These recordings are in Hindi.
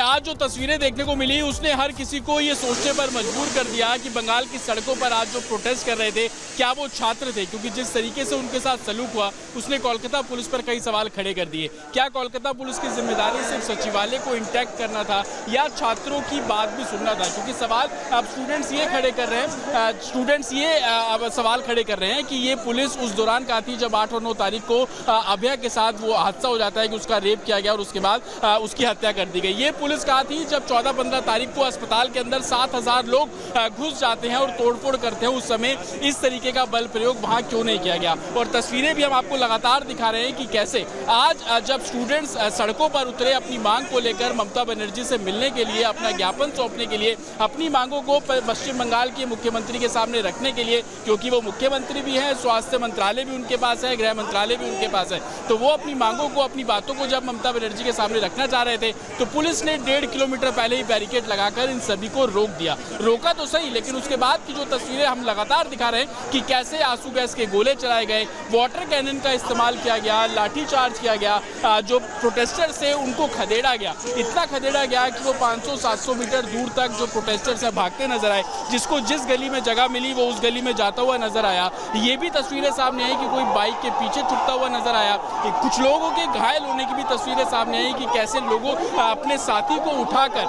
आज जो तस्वीरें देखने को मिली उसने हर किसी को ये सोचने पर मजबूर कर दिया कि बंगाल की सड़कों पर आज जो प्रोटेस्ट कर रहे थे क्या वो छात्र थे, क्योंकि जिस तरीके से उनके साथ सलूक हुआ उसने कोलकाता पुलिस पर कई सवाल खड़े कर दिए। क्या कोलकाता पुलिस की जिम्मेदारी सिर्फ सचिवालय को इंटैक्ट करना था या छात्रों की बात भी सुनना था? क्योंकि सवाल अब स्टूडेंट्स ये खड़े कर रहे हैं, अब सवाल खड़े कर रहे हैं कि ये पुलिस उस दौरान कहा थी जब 8 और 9 तारीख को अभय के साथ वो हादसा हो जाता है कि उसका रेप किया गया और उसके बाद उसकी हत्या कर दी गई। ये पुलिस कहा थी जब 14-15 तारीख को अस्पताल के अंदर 7000 लोग घुस जाते हैं और तोड़फोड़ करते हैं, उस समय इस तरीके का बल प्रयोग वहां क्यों नहीं किया गया? और तस्वीरें भी हम आपको लगातार दिखा रहे हैं कि कैसे आज जब स्टूडेंट्स सड़कों पर उतरे अपनी मांग को लेकर ममता बनर्जी से मिलने के लिए, अपना ज्ञापन सौंपने के लिए, अपनी मांगों को पश्चिम बंगाल के मुख्यमंत्री के सामने रखने के लिए, क्योंकि वो मुख्यमंत्री भी है, स्वास्थ्य मंत्रालय भी उनके पास है, गृह मंत्रालय भी उनके पास है, तो वो अपनी मांगों को, अपनी बातों को जब ममता बनर्जी के सामने रखना चाह रहे थे तो पुलिस ने 1.5 किलोमीटर पहले ही बैरिकेड लगाकर इन सभी को रोक दिया। रोका तो सही, लेकिन उसके बाद की जो तस्वीरें हम लगातार दिखा रहे हैं कि कैसे आंसू गैस के गोले चलाए गए, वाटर कैनन का इस्तेमाल किया गया, लाठीचार्ज किया गया, जो प्रोटेस्टर्स थे उनको खदेड़ा गया। इतना खदेड़ा गया कि वो 500-700 मीटर दूर तक जो प्रोटेस्टर्स है भागते नजर आए। जिसको जिस गली में जगह मिली वो उस गली में जाता हुआ नजर आया। ये भी तस्वीरें सामने आई कि कोई बाइक के पीछे छुपता हुआ नजर आया। कुछ लोगों के घायल होने की भी तस्वीरें सामने आई कि कैसे लोगों अपने साथी को उठाकर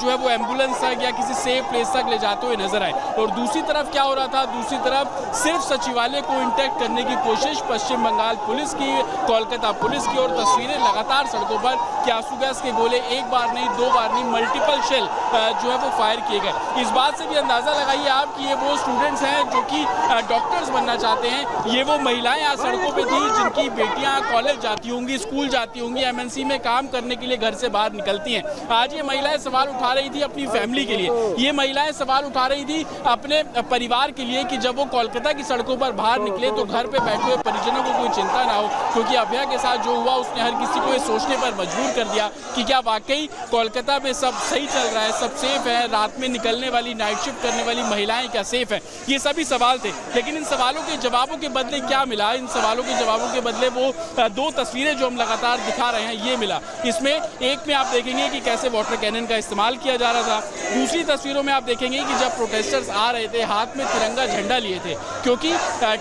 जो है वो एम्बुलेंस तक या किसी सेफ प्लेस तक ले जाते हुए नजर आए। और दूसरी तरफ क्या हो रहा था? दूसरी तरफ सिर्फ सचिवालय को इंटैक्ट करने की कोशिश पश्चिम बंगाल पुलिस की, कोलकाता पुलिस की, और तस्वीरें लगातार सड़कों पर कि आंसू गैस के गोले एक बार नहीं, 2 बार नहीं, मल्टीपल शेल जो है वो फायर किए गए। इस बात से भी अंदाजा लगाइए आप कि ये वो स्टूडेंट्स हैं जो कि डॉक्टर्स बनना चाहते हैं। ये वो महिलाएं आज सड़कों पे थी जिनकी बेटियां कॉलेज जाती होंगी, स्कूल जाती होंगी, एमएनसी में काम करने के लिए घर से बाहर निकलती हैं। आज ये महिलाएं सवाल उठा रही थी अपनी फैमिली के लिए, ये महिलाएं सवाल उठा रही थी अपने परिवार के लिए कि जब वो कोलकाता की सड़कों पर बाहर निकले तो घर पे बैठे हुए परिजनों को कोई चिंता ना हो। क्योंकि अभय के साथ जो हुआ उसने हर किसी को ये सोचने पर मजबूर कर दिया कि क्या वाकई कोलकाता में सब सही चल रहा है, सब सेफ है, रात में निकलने वाली, नाइट शिफ्ट करने वाली महिलाएं क्या सेफ है? ये सभी सवाल थे। लेकिन इन सवालों के जवाबों के बदले क्या मिला? इन सवालों के जवाबों के बदले वो 2 तस्वीरें जो हम लगातार दिखा रहे हैं ये मिला। इसमें एक में आप देखेंगे कि कैसे वाटर कैनन का इस्तेमाल किया जा रहा था। दूसरी तस्वीरों में आप देखेंगे कि जब प्रोटेस्टर्स आ रहे थे हाथ में तिरंगा झंडा लिए थे, क्योंकि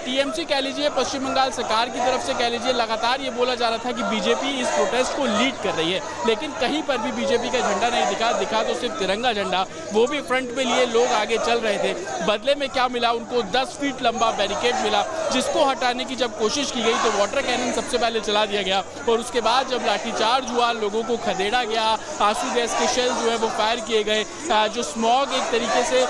टीएमसी कह लीजिए, पश्चिम बंगाल सरकार की तरफ से कह लीजिए, लगातार ये बोला जा रहा था कि बीजेपी इस प्रोटेस्ट को लीड कर रही है, लेकिन कहीं पर भी बीजेपी का झंडा नहीं दिखा तो सिर्फ तिरंगा झंडा, वो भी फ्रंट में लिए लोग आगे चल रहे थे। बदले में क्या मिला? उनको 10 फीट लंबा बैरिकेड मिला, जिसको हटाने की जब कोशिश की गई तो वाटर कैनन सबसे पहले चला दिया गया और उसके बाद जब लाठीचार्ज हुआ, लोगों को खदेड़ा गया, आंसू गैस के शेल जो है वो फायर किए गए, जो स्मॉग एक तरीके से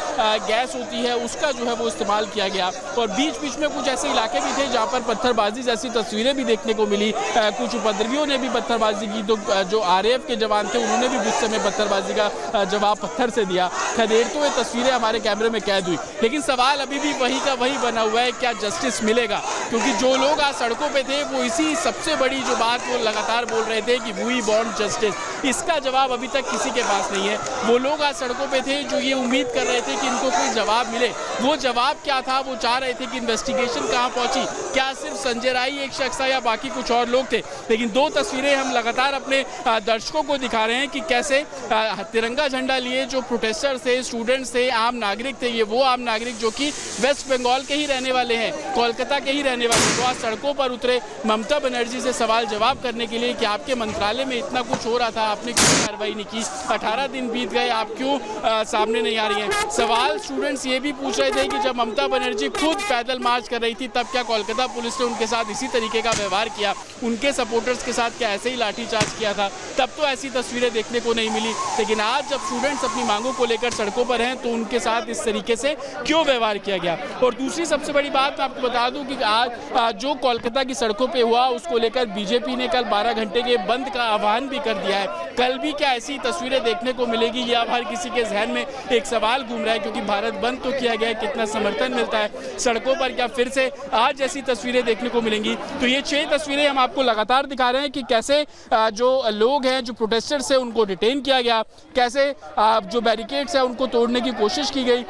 गैस होती है उसका जो है वो इस्तेमाल किया गया। और बीच बीच में कुछ ऐसे इलाके भी थे जहाँ पर पत्थरबाजी जैसी तस्वीरें भी देखने को मिली। कुछ उपद्रवियों ने भी पत्थरबाजी की, तो जो आरएएफ के जवान थे उन्होंने भी गुस्से में पत्थरबाजी का जवाब पत्थर से दिया। खदेड़ते हुए तस्वीरें हमारे कैमरे में कैद हुई। लेकिन सवाल अभी भी वही का वही बना हुआ है, क्या जस्टिस मिलेगा? क्योंकि जो लोग आज सड़कों पे थे वो इसी सबसे बड़ी जो बात वो लगातार बोल रहे थे कि वी वांट जस्टिस, इसका जवाब अभी तक किसी के पास नहीं है। वो लोग आज सड़कों पे थे जो ये उम्मीद कर रहे थे कि इनको कोई जवाब मिले। वो जवाब क्या था? वो चाह रहे थे कि इन्वेस्टिगेशन कहाँ पहुंची, क्या सिर्फ संजय राय एक शख्स था या बाकी कुछ और लोग थे? लेकिन 2 तस्वीरें हम लगातार अपने दर्शकों को दिखा रहे हैं कि कैसे तिरंगा झंडा लिए जो प्रोटेस्टर्स थे, स्टूडेंट्स थे, आम नागरिक थे, ये वो आम नागरिक जो कि वेस्ट बंगाल के ही रहने वाले हैं, कोलकाता के ही रहने वाले, तो आज सड़कों पर उतरे ममता बनर्जी से सवाल जवाब करने के लिए कि आपके मंत्रालय में इतना कुछ हो रहा था, आपने क्यों कार्रवाई नहीं की? 18 दिन बीत गए, आप क्यों सामने नहीं आ रही हैं? सवाल स्टूडेंट्स ये भी पूछ रहे थे कि जब ममता बनर्जी खुद पैदल मार्च कर रही थी तब क्या कोलकाता पुलिस ने उनके साथ इसी तरीके का व्यवहार किया? उनके सपोर्टर्स के साथ क्या ऐसे ही लाठीचार्ज किया था? तब तो ऐसी तस्वीरें देखने को नहीं मिली। लेकिन आज जब स्टूडेंट्स अपनी मांगों को लेकर सड़कों पर हैं तो उनके साथ इस तरीके से क्यों व्यवहार किया गया? और दूसरी सबसे बड़ी बात मैं आपको बता दूं कि आज जो कोलकाता की सड़कों पे हुआ उसको लेकर बीजेपी ने कल 12 घंटे के बंद का आह्वान भी कर दिया है। कल भी क्या ऐसी तस्वीरें देखने को मिलेगी? ये अब हर किसी के जहन में एक सवाल घूम रहा है, क्योंकि भारत बंद तो किया गया है, कितना समर्थन मिलता है सड़कों पर, क्या फिर से आज जैसी तस्वीरें देखने को मिलेंगी? तो ये 6 तस्वीरें हम आपको लगातार दिखा रहे हैं कि कैसे जो लोग हैं, जो प्रोटेस्टर्स हैं, उनको डिटेन किया गया, कैसे जो बैरिकेड्स हैं उनको तोड़ने की कोशिश की गई,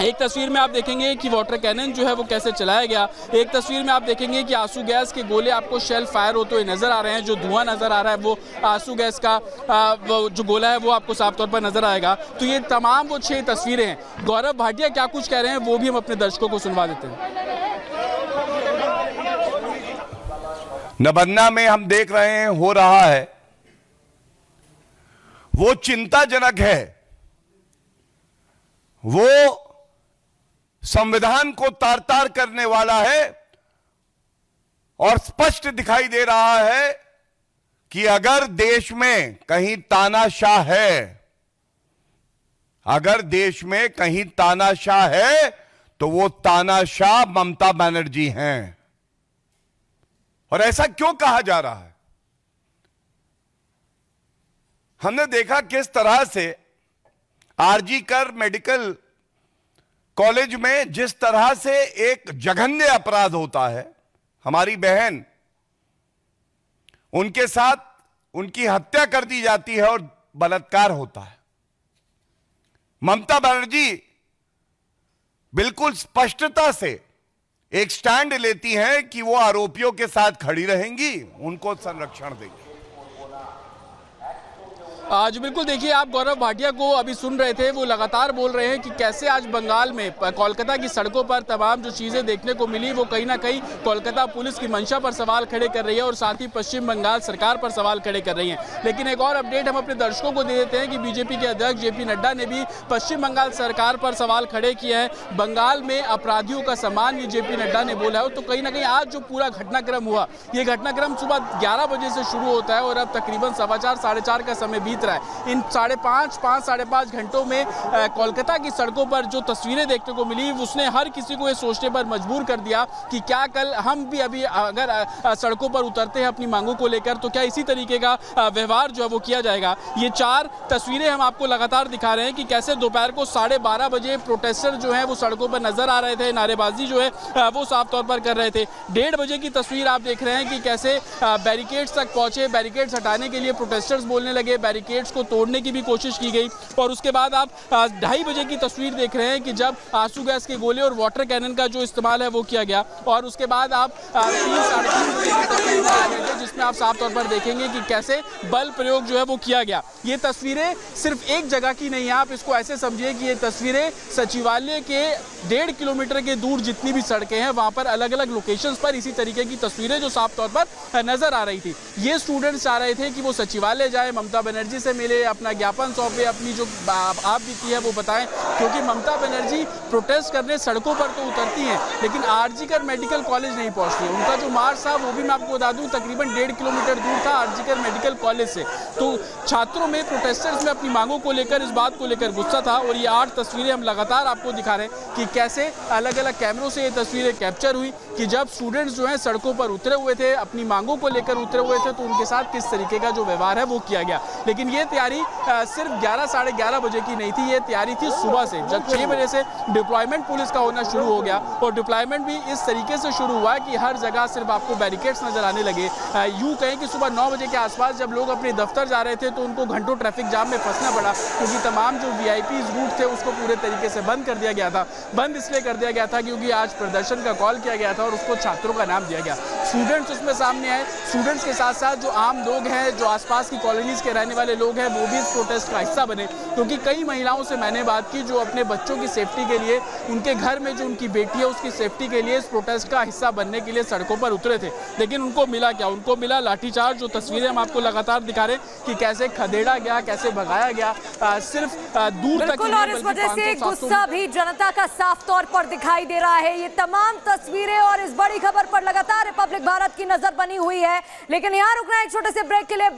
एक तस्वीर में आप देखेंगे कि वाटर कैनन जो है वो कैसे चलाया गया। एक तस्वीर में आप देखेंगे कि आंसू गैस के गोले आपको शेल फायर होते हुए नजर आ रहे हैं। जो धुआं नजर आ रहा है वो आंसू गैस का वो जो गोला है वो आपको साफ तौर पर नजर आएगा। तो ये तमाम वो 6 तस्वीरें हैं। गौरव भाटिया क्या कुछ कह रहे हैं वो भी हम अपने दर्शकों को सुनवा देते हैं। नबन्ना में हम देख रहे हैं हो रहा है वो चिंताजनक है, वो संविधान को तार तार करने वाला है और स्पष्ट दिखाई दे रहा है कि अगर देश में कहीं तानाशाह है, अगर देश में कहीं तानाशाह है तो वो तानाशाह ममता बनर्जी हैं। और ऐसा क्यों कहा जा रहा है? हमने देखा किस तरह से आरजी कर मेडिकल कॉलेज में जिस तरह से एक जघन्य अपराध होता है, हमारी बहन, उनके साथ उनकी हत्या कर दी जाती है और बलात्कार होता है। ममता बनर्जी बिल्कुल स्पष्टता से एक स्टैंड लेती हैं कि वो आरोपियों के साथ खड़ी रहेंगी, उनको संरक्षण देंगी। आज बिल्कुल देखिए, आप गौरव भाटिया को अभी सुन रहे थे, वो लगातार बोल रहे हैं कि कैसे आज बंगाल में कोलकाता की सड़कों पर तमाम जो चीज़ें देखने को मिली वो कहीं ना कहीं कोलकाता पुलिस की मंशा पर सवाल खड़े कर रही है और साथ ही पश्चिम बंगाल सरकार पर सवाल खड़े कर रही है। लेकिन एक और अपडेट हम अपने दर्शकों को दे देते हैं कि बीजेपी के अध्यक्ष जेपी नड्डा ने भी पश्चिम बंगाल सरकार पर सवाल खड़े किए हैं। बंगाल में अपराधियों का सम्मान ये जेपी नड्डा ने बोला है। तो कहीं ना कहीं आज जो पूरा घटनाक्रम हुआ, ये घटनाक्रम सुबह 11 बजे से शुरू होता है और अब तकरीबन 4:15 साढ़े 4 का समय बीत रहा है। इन 5.5 घंटों में कोलकाता की सड़कों पर जो तस्वीरें देखने को मिली उसने हर किसी को ये सोचने पर मजबूर कर दिया कि क्या कल हम भी अभी अगर सड़कों पर उतरते हैं अपनी मांगों को लेकर तो क्या इसी तरीके का व्यवहार जो है वो किया जाएगा। ये 4 तस्वीरें हम आपको लगातार दिखा रहे हैं कि कैसे दोपहर को 12:30 बजे प्रोटेस्टर जो है वो सड़कों पर नजर आ रहे थे, नारेबाजी जो है वो साफ तौर पर कर रहे थे। 1:30 बजे की तस्वीर आप देख रहे हैं कि कैसे बैरिकेड्स तक पहुंचे, बैरिकेड्स हटाने के लिए प्रोटेस्टर्स बोलने लगे, बैरिकेड्स को तोड़ने की भी कोशिश की गई। और उसके बाद आप 2:30 बजे की तस्वीर देख रहे हैं कि जब आंसू गैस के गोले और वाटर कैनन का जो इस्तेमाल है वो किया गया। और उसके बाद आप 3 साढ़े 3 बजे की तस्वीर देख रहे थे जिसमें आप साफ तौर पर देखेंगे कि कैसे बल प्रयोग जो है वो किया गया। ये तस्वीरें सिर्फ एक जगह की नहीं है, आप इसको ऐसे समझिए कि ये तस्वीरें सचिवालय के 1.5 किलोमीटर के दूर जितनी भी सड़कें हैं वहां पर अलग अलग लोकेशंस पर इसी तरीके की तस्वीरें जो साफ तौर पर नजर आ रही थी। ये स्टूडेंट्स चाह रहे थे कि वो सचिवालय जाए, ममता बनर्जी से मिले, अपना ज्ञापन सौंपे, अपनी जो आप बीती है वो बताएं, क्योंकि ममता बनर्जी प्रोटेस्ट करने सड़कों पर तो उतरती हैं लेकिन आरजी कर मेडिकल कॉलेज नहीं पहुंचती। उनका जो मार्च था वो भी मैं आपको बता दूं तकरीबन 1.5 किलोमीटर दूर था आरजी कर मेडिकल कॉलेज से। तो छात्रों में, प्रोटेस्टर्स में अपनी मांगों को लेकर, इस बात को लेकर गुस्सा था। और ये 8 तस्वीरें हम लगातार आपको दिखा रहे हैं कि कैसे अलग अलग कैमरों से ये तस्वीरें कैप्चर हुई कि जब स्टूडेंट्स जो हैं सड़कों पर उतरे हुए थे, अपनी मांगों को लेकर उतरे हुए थे, तो उनके साथ किस तरीके का जो व्यवहार है वो किया गया। लेकिन ये तैयारी सिर्फ 11 साढ़े 11 बजे की नहीं थी, ये तैयारी थी सुबह से। जब 6 बजे से डिप्लॉयमेंट पुलिस का होना शुरू हो गया और डिप्लॉयमेंट भी इस तरीके से शुरू हुआ कि हर जगह सिर्फ आपको बैरिकेड्स नजर आने लगे। यूं कहें कि सुबह 9 बजे के आसपास जब लोग अपने दफ्तर जा रहे थे तो उनको घंटों ट्रैफिक जाम में फंसना पड़ा, क्योंकि तमाम जो वीआईपी रूट थे उसको पूरे तरीके से बंद कर दिया गया था। बंद इसलिए कर दिया गया था क्योंकि आज प्रदर्शन का कॉल किया गया था और उसको छात्रों का नाम दिया गया। स्टूडेंट्स उसमें सामने आए। स्टूडेंट्स के साथ साथ जो आम लोग हैं, जो आसपास की कॉलोनीज के रहने वाले लोग हैं, वो भी इस प्रोटेस्ट का हिस्सा बने। क्योंकि कई महिलाओं से मैंने बात की जो अपने बच्चों की सेफ्टी के लिए, उनके घर में जो उनकी बेटी है उसकी सेफ्टी के लिए इस प्रोटेस्ट का हिस्सा बनने के लिए सड़कों पर उतरे थे। लेकिन उनको मिला क्या? उनको मिला लाठीचार्ज। जो तस्वीरें हम आपको लगातार दिखा रहे हैं कि कैसे खदेड़ा गया, कैसे भगाया गया, सिर्फ दूर तक। और इस वजह से गुस्सा भी जनता का साफ तौर पर दिखाई दे रहा है। ये तमाम तस्वीरें और इस बड़ी खबर पर लगातार रिपब्लिक भारत की नजर बनी हुई है। लेकिन यहाँ रुकना है एक छोटे से ब्रेक के लिए।